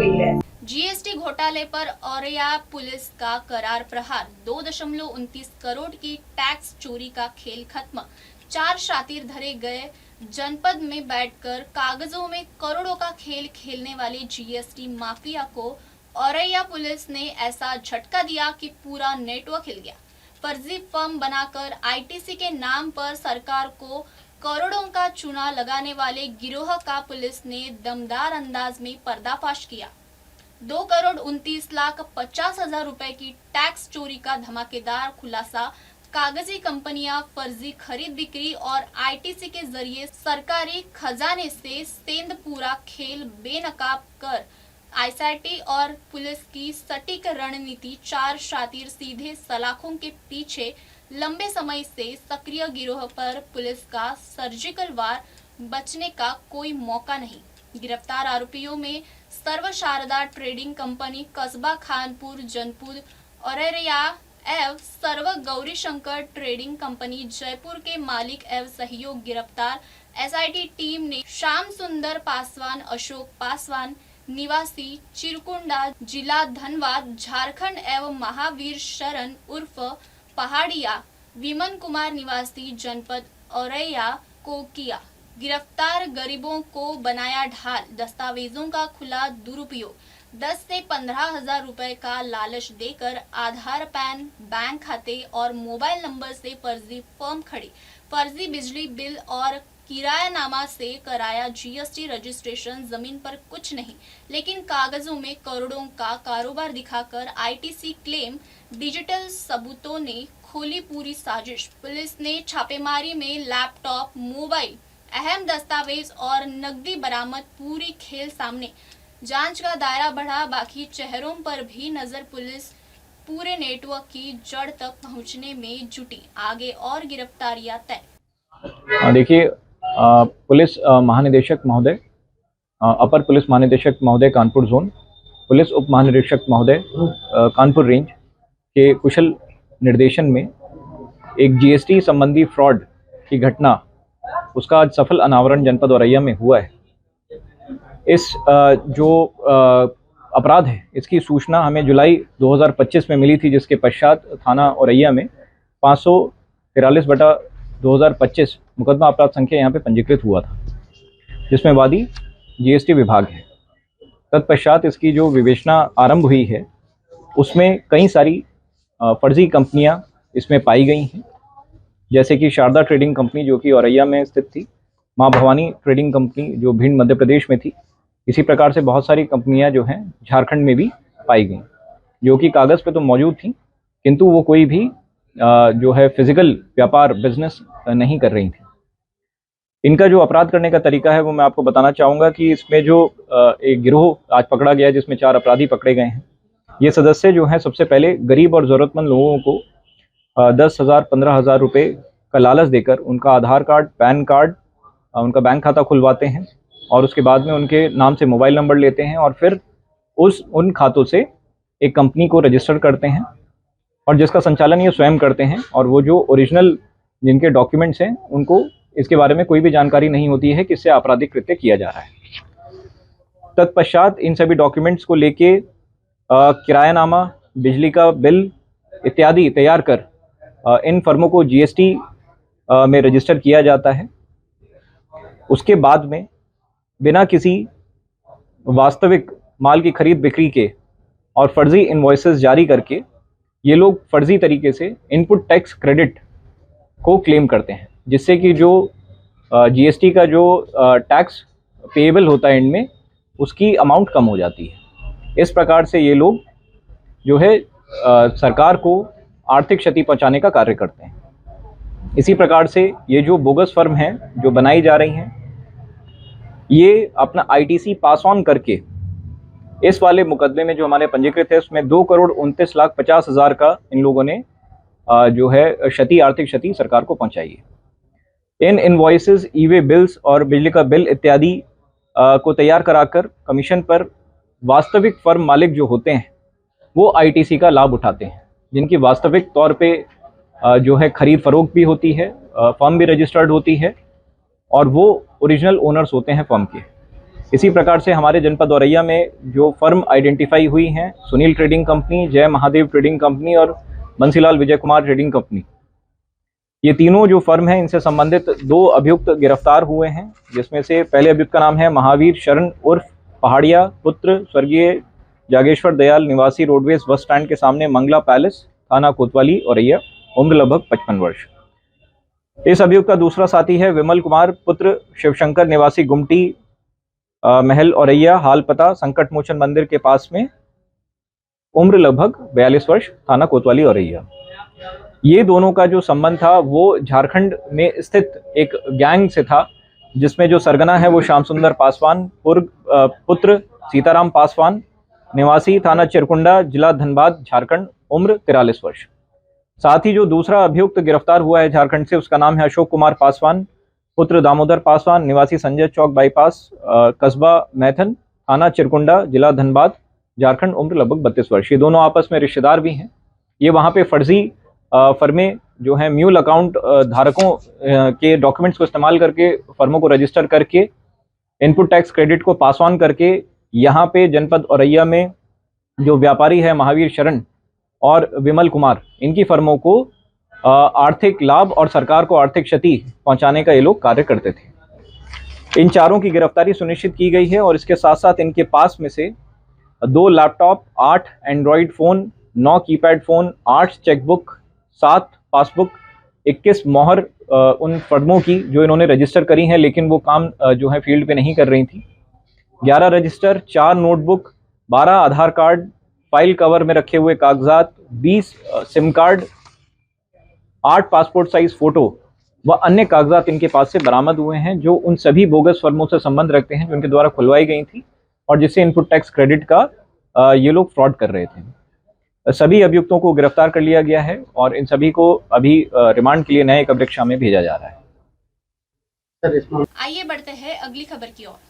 गई है। जीएसटी घोटाले पर औरैया पुलिस का करार प्रहार। 2.29 करोड़ की टैक्स चोरी का खेल खत्म। 4 शातिर धरे गए। जनपद में बैठकर कागजों में करोड़ों का खेल खेलने वाले जीएसटी माफिया को औरैया पुलिस ने ऐसा झटका दिया कि पूरा नेटवर्क हिल गया। फर्जी फर्म बनाकर आईटीसी के नाम पर सरकार को करोड़ों का चूना लगाने वाले गिरोह का पुलिस ने दमदार अंदाज में पर्दाफाश किया। 2,29,50,000 रुपए की टैक्स चोरी का धमाकेदार खुलासा। कागजी कंपनियां फर्जी खरीद बिक्री और आईटीसी के जरिए सरकारी खजाने से सेंध पूरा खेल बेनकाब कर आईएसआईटी और पुलिस की सटीक रणनीति। 4 शातिर सीधे सलाखों के पीछे लंबे समय से सक्रिय गिरोह पर पुलिस का सर्जिकल वार, बचने का कोई मौका नहीं। गिरफ्तार आरोपियों में सर्व शारदा ट्रेडिंग कंपनी कस्बा खानपुर जनपद औरैया एवं सर्व गौरी शंकर ट्रेडिंग कंपनी जयपुर के मालिक एवं सहयोग। गिरफ्तार एसआईटी टीम ने श्याम सुंदर पासवान, अशोक पासवान निवासी चिरकुंडा, जिला धनबाद, झारखंड एवं महावीर शरण उर्फ पहाड़िया, विमन कुमार निवासी जनपद औरैया को किया गिरफ्तार। गरीबों को बनाया ढाल। दस्तावेजों का खुला दुरुपयोग। 10 से 15,000 रुपए का लालच देकर आधार, पैन, बैंक खाते और मोबाइल नंबर से फर्जी फर्म खड़ी। फर्जी बिजली बिल और किरायानामा से कराया जीएसटी रजिस्ट्रेशन। जमीन पर कुछ नहीं, लेकिन कागजों में करोड़ों का कारोबार दिखाकर आईटीसी क्लेम। डिजिटल सबूतों ने खोली पूरी साजिश। पुलिस ने छापेमारी में लैपटॉप, मोबाइल, अहम दस्तावेज और नकदी बरामद। पूरी खेल सामने। जांच का दायरा बढ़ा। बाकी चेहरों पर भी नजर। पुलिस पूरे नेटवर्क की जड़ तक पहुंचने में जुटी। आगे और गिरफ्तारियां तय। देखिए, पुलिस महानिदेशक महोदय, अपर पुलिस महानिदेशक महोदय कानपुर जोन, पुलिस उप महानिरीक्षक महोदय कानपुर रेंज के कुशल निर्देशन में एक जीएसटी संबंधी फ्रॉड की घटना, उसका आज सफल अनावरण जनपद औरैया में हुआ है। इस जो अपराध है, इसकी सूचना हमें जुलाई 2025 में मिली थी, जिसके पश्चात थाना औरैया में 543/2025 मुकदमा अपराध संख्या यहाँ पे पंजीकृत हुआ था, जिसमें वादी जीएसटी विभाग है। तत्पश्चात इसकी जो विवेचना आरंभ हुई है, उसमें कई सारी फर्जी कंपनियां इसमें पाई गई हैं, जैसे कि शारदा ट्रेडिंग कंपनी जो कि औरैया में स्थित थी, माँ भवानी ट्रेडिंग कंपनी जो भिंड मध्य प्रदेश में थी। इसी प्रकार से बहुत सारी कंपनियां जो हैं झारखंड में भी पाई गई, जो कि कागज़ पे तो मौजूद थी, किंतु वो कोई भी जो है फिजिकल व्यापार, बिजनेस नहीं कर रही थी। इनका जो अपराध करने का तरीका है वो मैं आपको बताना चाहूँगा कि इसमें जो एक गिरोह आज पकड़ा गया, जिसमें 4 अपराधी पकड़े गए हैं। ये सदस्य जो हैं सबसे पहले गरीब और ज़रूरतमंद लोगों को 10,000, 15,000 रुपये का लालच देकर उनका आधार कार्ड, पैन कार्ड, उनका बैंक खाता खुलवाते हैं और उसके बाद में उनके नाम से मोबाइल नंबर लेते हैं और फिर उन खातों से एक कंपनी को रजिस्टर करते हैं और जिसका संचालन ये स्वयं करते हैं। और वो जो ओरिजिनल जिनके डॉक्यूमेंट्स हैं, उनको इसके बारे में कोई भी जानकारी नहीं होती है कि इससे आपराधिक कृत्य किया जा रहा है। तत्पश्चात इन सभी डॉक्यूमेंट्स को लेके किरायानामा, बिजली का बिल इत्यादि तैयार कर इन फर्मों को जीएसटी में रजिस्टर किया जाता है। उसके बाद में बिना किसी वास्तविक माल की खरीद बिक्री के और फर्जी इनवॉइसेस जारी करके ये लोग फर्जी तरीके से इनपुट टैक्स क्रेडिट को क्लेम करते हैं, जिससे कि जो जीएसटी का जो टैक्स पेएबल होता है एंड में, उसकी अमाउंट कम हो जाती है। इस प्रकार से ये लोग जो है सरकार को आर्थिक क्षति पहुंचाने का कार्य करते हैं। इसी प्रकार से ये जो बोगस फर्म हैं जो बनाई जा रही हैं, ये अपना आईटीसी पास ऑन करके इस वाले मुकदमे में जो हमारे पंजीकृत है, उसमें 2,29,50,000 का इन लोगों ने जो है क्षति, आर्थिक क्षति सरकार को पहुंचाई है। इन इनवॉइसेस, ई-वे बिल्स और बिजली का बिल इत्यादि को तैयार कराकर कमीशन पर वास्तविक फर्म मालिक जो होते हैं वो आईटीसी का लाभ उठाते हैं, जिनकी वास्तविक तौर पे जो है खरीद फरोख्त भी होती है, फर्म भी रजिस्टर्ड होती है और वो ओरिजिनल ओनर्स होते हैं फर्म के। इसी प्रकार से हमारे जनपद औरैया में जो फर्म आइडेंटिफाई हुई हैं, सुनील ट्रेडिंग कंपनी, जय महादेव ट्रेडिंग कंपनी और बंसीलाल विजय कुमार ट्रेडिंग कंपनी, ये तीनों जो फर्म हैं इनसे संबंधित 2 अभियुक्त गिरफ्तार हुए हैं, जिसमें से पहले अभियुक्त का नाम है महावीर शरण उर्फ पहाड़िया, पुत्र स्वर्गीय जागेश्वर दयाल, निवासी रोडवेज बस स्टैंड के सामने मंगला पैलेस, थाना कोतवाली औरैया, उम्र लगभग 55 वर्ष। इस अभियुक्त का दूसरा साथी है विमल कुमार, पुत्र शिवशंकर, निवासी गुमटी महल औरैया, हाल पता संकट मोचन मंदिर के पास में, उम्र लगभग 42 वर्ष, थाना कोतवाली औरैया। ये दोनों का जो संबंध था वो झारखंड में स्थित एक गैंग से था, जिसमें जो सरगना है वो श्याम सुंदर पासवान, पुत्र सीताराम पासवान, निवासी थाना चिरकुंडा, जिला धनबाद, झारखंड, उम्र 43 वर्ष। साथ ही जो दूसरा अभियुक्त गिरफ्तार हुआ है झारखंड से, उसका नाम है अशोक कुमार पासवान, पुत्र दामोदर पासवान, निवासी संजय चौक बाईपास, कस्बा मैथन, थाना चिरकुंडा, जिला धनबाद, झारखंड, उम्र लगभग 32 वर्ष। ये दोनों आपस में रिश्तेदार भी हैं। ये वहाँ पे फर्जी फर्में जो हैं म्यूल अकाउंट धारकों के डॉक्यूमेंट्स को इस्तेमाल करके फर्मों को रजिस्टर करके इनपुट टैक्स क्रेडिट को पास ऑन करके यहाँ पे जनपद औरैया में जो व्यापारी है महावीर शरण और विमल कुमार, इनकी फर्मों को आर्थिक लाभ और सरकार को आर्थिक क्षति पहुंचाने का ये लोग कार्य करते थे। इन चारों की गिरफ्तारी सुनिश्चित की गई है और इसके साथ साथ इनके पास में से 2 laptop, 8 Android phone, 9 keypad phone, 8 chequebook, 7 passbook, 21 मोहर उन फर्मों की जो इन्होंने रजिस्टर करी हैं लेकिन वो काम जो है फील्ड पे नहीं कर रही थी, 11 रजिस्टर, 4 नोटबुक, 12 आधार कार्ड, फाइल कवर में रखे हुए कागजात, 20 SIM card, 8 passport size photo व अन्य कागजात इनके पास से बरामद हुए हैं, जो उन सभी बोगस फर्मों से संबंध रखते हैं जो इनके द्वारा खुलवाई गई थी और जिससे इनपुट टैक्स क्रेडिट का ये लोग फ्रॉड कर रहे थे। सभी अभियुक्तों को गिरफ्तार कर लिया गया है और इन सभी को अभी रिमांड के लिए न्यायिक अभिरक्षा में भेजा जा रहा है। आइए बढ़ते हैं अगली खबर की ओर।